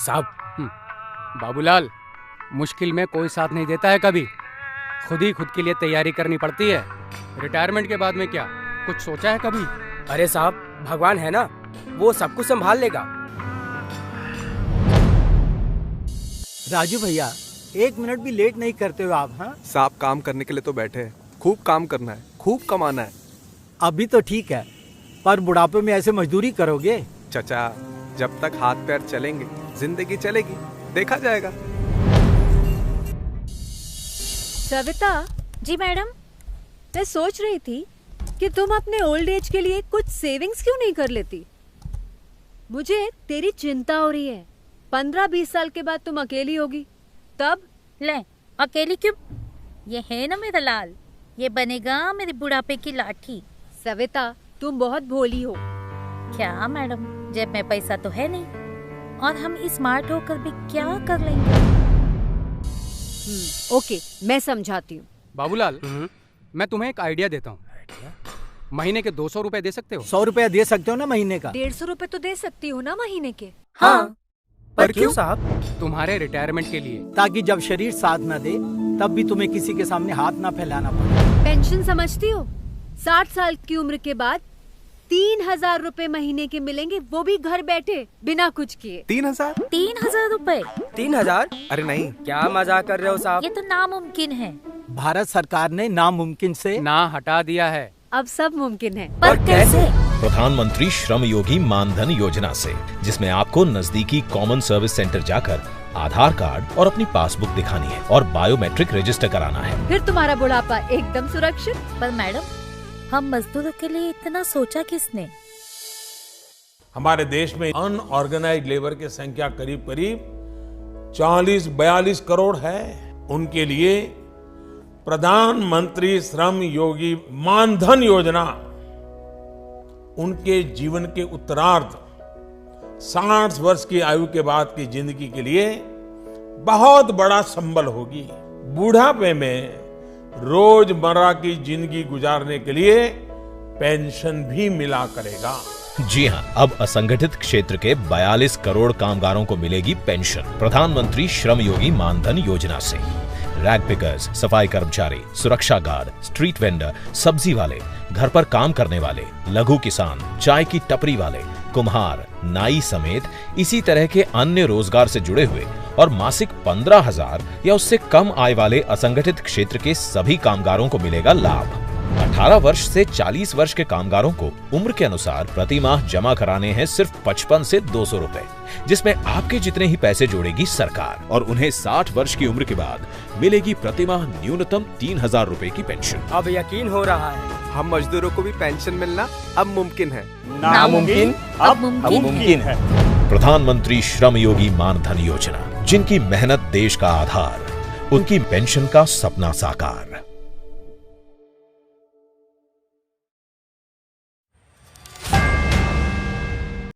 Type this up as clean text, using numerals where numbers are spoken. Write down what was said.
साहब। बाबूलाल, मुश्किल में कोई साथ नहीं देता है कभी, खुद ही खुद के लिए तैयारी करनी पड़ती है। रिटायरमेंट के बाद में क्या कुछ सोचा है कभी? अरे साहब, भगवान है ना, वो सब कुछ संभाल लेगा। राजू भैया, 1 मिनट भी लेट नहीं करते हो आप? हाँ साहब, काम करने के लिए तो बैठे हैं। खूब काम करना है, खूब कमाना है। अभी तो ठीक है, पर बुढ़ापे में ऐसे मजदूरी करोगे? चचा, जब तक हाथ पैर चलेंगे जिंदगी चलेगी, देखा जाएगा। सविता जी मैडम, मैं सोच रही थी कि तुम अपने ओल्ड एज के लिए कुछ सेविंग्स क्यों नहीं कर लेती। मुझे तेरी चिंता हो रही है। 15-20 साल के बाद तुम अकेली होगी, तब? ले, अकेली क्यों? ये है ना मेरा लाल, ये बनेगा मेरे बुढ़ापे की लाठी। सविता, तुम बहुत भोली हो। क्या मैडम, जेब में पैसा तो है नहीं, और हम स्मार्ट होकर भी क्या कर लेंगे? ओके, मैं समझाती हूँ। बाबूलाल, मैं तुम्हें एक आइडिया देता हूँ। महीने के 200 रुपए दे सकते हो? 100 रुपया दे सकते हो ना महीने का? 150 रुपए तो दे सकती हो ना महीने के? हाँ, पर क्यों साहब? तुम्हारे रिटायरमेंट के लिए, ताकि जब शरीर साथ न दे तब भी तुम्हें किसी के सामने हाथ ना फैलाना पड़े। पेंशन समझती हो? 60 साल की उम्र के बाद 3000 रुपए महीने के मिलेंगे, वो भी घर बैठे बिना कुछ किए। 3000? 3000 रुपए? 3000? अरे नहीं, क्या मजाक कर रहे हो साहब? ये तो नामुमकिन है। भारत सरकार ने नामुमकिन से ना हटा दिया है। अब सब मुमकिन है। पर कैसे? प्रधानमंत्री श्रम योगी मानधन योजना से, जिसमें आपको नजदीकी कॉमन सर्विस सेंटर जाकर आधार कार्ड और अपनी पासबुक दिखानी है और बायोमेट्रिक रजिस्टर कराना है। फिर तुम्हारा बुढ़ापा एकदम सुरक्षित। पर मैडम, हम मजदूरों के लिए इतना सोचा किसने? हमारे देश में अनऑर्गेनाइज्ड लेबर की संख्या करीब करीब 40-42 करोड़ है। उनके लिए प्रधानमंत्री श्रम योगी मानधन योजना उनके जीवन के उत्तरार्ध 60 वर्ष की आयु के बाद की जिंदगी के लिए बहुत बड़ा संबल होगी। बुढ़ापे में रोजमर्रा की जिंदगी गुजारने के लिए पेंशन भी मिला करेगा। जी हां, अब असंगठित क्षेत्र के 42 करोड़ कामगारों को मिलेगी पेंशन प्रधानमंत्री श्रम योगी मानधन योजना से। रैग पिकर्स, सफाई कर्मचारी, सुरक्षा गार्ड, स्ट्रीट वेंडर, सब्जी वाले, घर पर काम करने वाले, लघु किसान, चाय की टपरी वाले, कुम्हार, नाई समेत इसी तरह के अन्य रोजगार से जुड़े हुए और मासिक 15,000 या उससे कम आय वाले असंगठित क्षेत्र के सभी कामगारों को मिलेगा लाभ। 18 वर्ष से 40 वर्ष के कामगारों को उम्र के अनुसार प्रति माह जमा कराने हैं सिर्फ 55 से 200 रुपए, जिसमें आपके जितने ही पैसे जोड़ेगी सरकार, और उन्हें 60 वर्ष की उम्र के बाद मिलेगी प्रति माह न्यूनतम 3,000 रुपए की पेंशन। अब यकीन हो रहा है, हम मजदूरों को भी पेंशन मिलना अब मुमकिन है। नामुमकिन अब मुमकिन है। प्रधानमंत्री श्रम योगी मानधन योजना, जिनकी मेहनत देश का आधार, उनकी पेंशन का सपना साकार।